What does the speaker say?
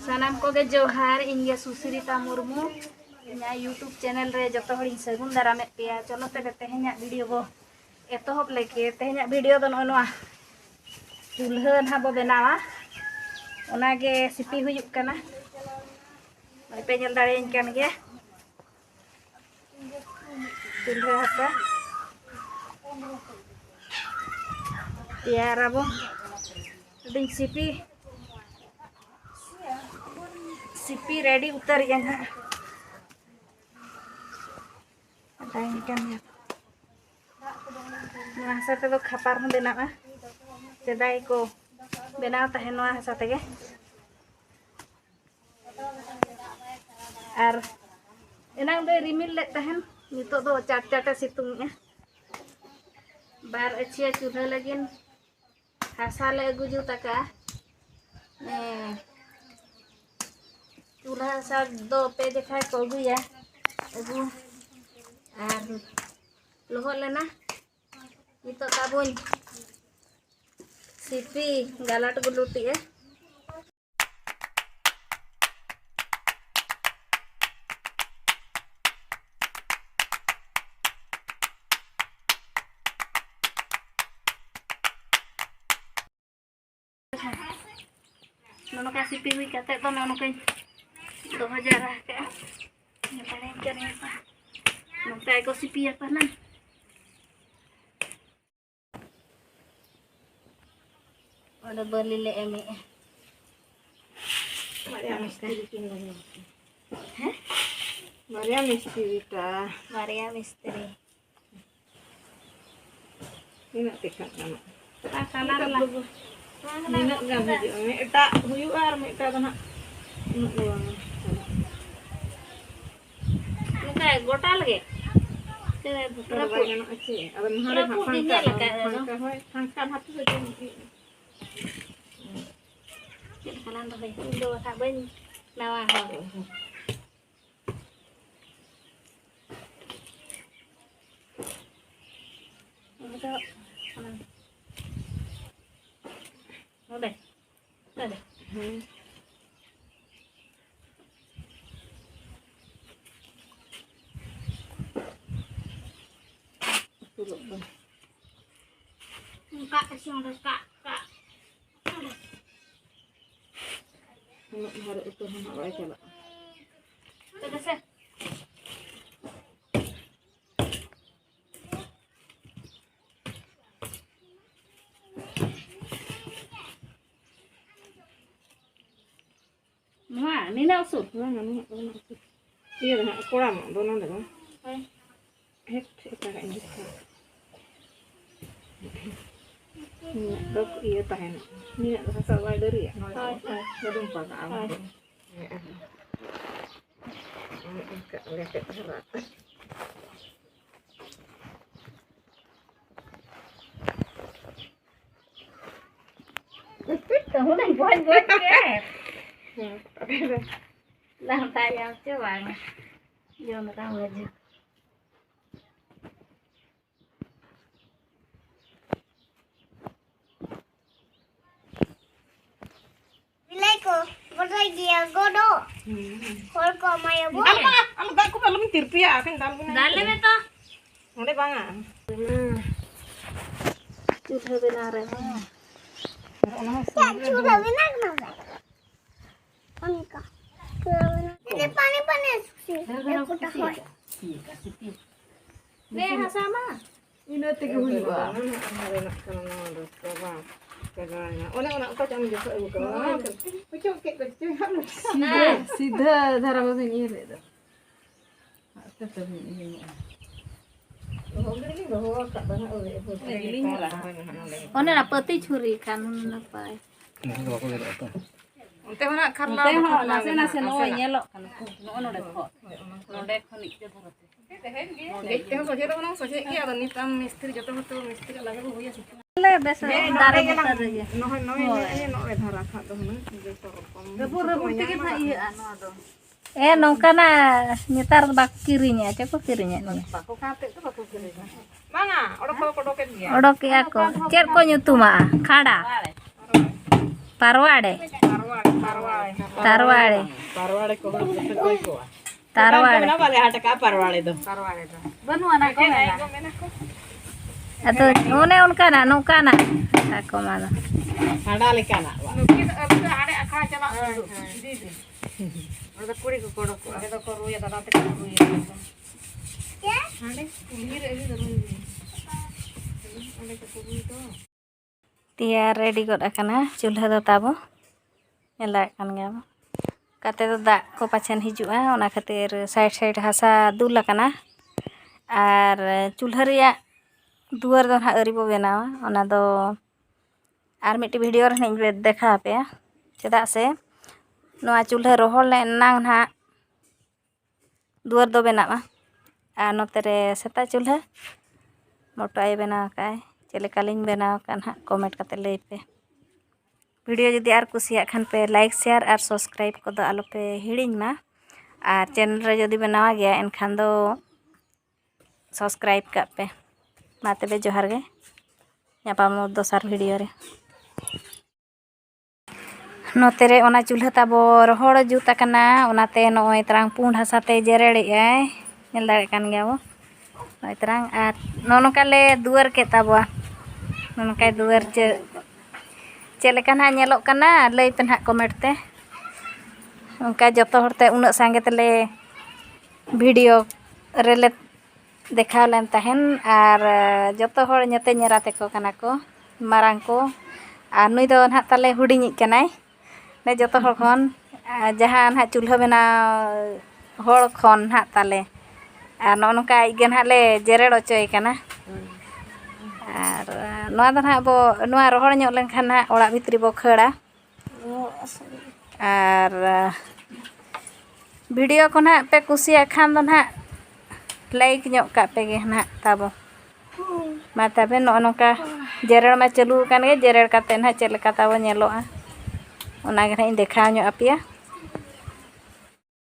Sanam koge johar inge Susirita Murmu nya YouTube channel re joto hor sagun darame peya cholo tebe tehnya video bo etohop leke tehnya video do noa chulhan habo benawa onage sipi huyuk kana mai pe nyel darein kan ge chulha apa tiara bo ding sipi ready utar yang ada ikan ya nasa tebe khapar hon bena ma sedai ko bena tahen noa hasa tege ar enang do rimil le tahen nito do cat-cata situngnya bar achia chulha lagin hasa le agu ju taka चूल्हा सब दो पे दिखाए कोगु या अगु are लोहो लेना नितो ताबुन CP गालाट गुलुटी है nono kasih piwi kate to nono kai 2000 ke ngapain cari apa nanti aku sipi apa nan ada beli le eme Maria misteri kini hah Maria misteri ta Maria misteri ini tekat nama kalar lah ini enggak huju me tak huju ar me ka kana kayak gotal lagi kayak berapa yang aja ada mahal hangkan hati saja kita kalan tuh dua sabun nawa udah kak siang kak harus itu apa aja lah terus Wah, ini nak usut. Wah, ini nak usut. Iya, nak kurang, dono deh. Kita ini. Dok iya tahan. Ini nak rasa dari ya. Belum pakai awal. Enggak lihat berat. Kamu đang buat ke? Làm tay em chứ bạn vô người ta mệt chứ Bileko, bodoh dia godo. Kol ko maya bu. Alam tak ko belum tirpia kan dalam. dalam itu Ngode banga. Chulha benar ya Chula benar kenapa? Panika. Ini panas sih. Aku tak mau. Nih sama Ini tiga huju. Enak kana do coba. Kaganya. Orang apa jam juga ibu kawan. Kecil kecil harus. Sida dhara bose ini itu tetap ini Ona na peti curi kan apa Unte mana karla. nase no nyelok kan no de kho no de khoni je dharate Este ho soje orang soje ki ada nitam mistri joto hoto mistri laga ko hoya le bes dare mutar je no ini no le dhara kha do na je sorom. repur tege tha iya anu ado nongka na nyetar bak kirinya aja kok kirinya nih Paku kate tu paku kiri. Mana? Odok kodoken dia. odok ya ko cer ko nyutuma khada parwade Parwai. Tarwade. Parwade ko hulu sa koy ko. Tarwade. Na bale hata ka parwade do. Parwade do. Banu anak ko na. Ato une unka na nuka na. Ako mana. Hadali kana. Nukin ade akha chala di di. Oda puri ko kodo ko. Ade ko ruya dada te ko ruya. Ke? Ade puri re ri ruya. Ade ko puri to. Tiar ready god akana chulha do tabo. Nyala kan gaya. Kate do dak ko pachen hijua ona khatir side hasa dul akana. Ar chulha reya duar do ha ari bo benawa ona do ar miti video re ning dekha pe chedak se noa chulha rohol le nang na duar do benawa ar note re seta chulha moto ay benawa kai चेलेकालिंग बनाव कान हा comment करते लई पे video जदि are कुसिया Khan पे like share और subscribe को दो आलो पे हिड़िंग मा और चैनल रे जदि बनावा गया एनखान दो सब्सक्राइब का पे माते बे जोहार गे ᱧᱟᱯᱟᱢ दोसर वीडियो रे नोते रे ओना चूल्हा ताबो रोहड़ जुत आकना ओनाते नोय तरंग पुंड हासाते जेरेड़े आय नेल दाड़े कान गया वो नोय तरंग आर नोनकाले दुआर के ताबो नोनका दुआर चेलेका ना नेलोक काना लई पे ना कमेंट ते उनका जतो हरते उना संगे तेले वीडियो रेले देखा लेन तहन आर जतो हर नेते नेराते को काना को मारांग को आर नुई दो ना ताले हुडिंग कनाय ने जतो हर खन जहां ना चूल्हा बना हर खन ना ताले आर नोनका इगन हाले जेरेड़ ओचोय काना आर नोआ दो ना बो नोआ रोहड़ ᱧᱚᱜ लेनखान ना ओड़ा भितरी बो खड़ा आर वीडियो को ना पे कुसिया खान दो ना लाइक ᱧᱚᱜ का पे गे ना ताबो मा तबे नोनका जेरेड़ मा चालू कान गे जेरेड़ काते ना चेले का ताबो ñेलोआ ओना गे ना देखा ᱧᱚᱜ आपिया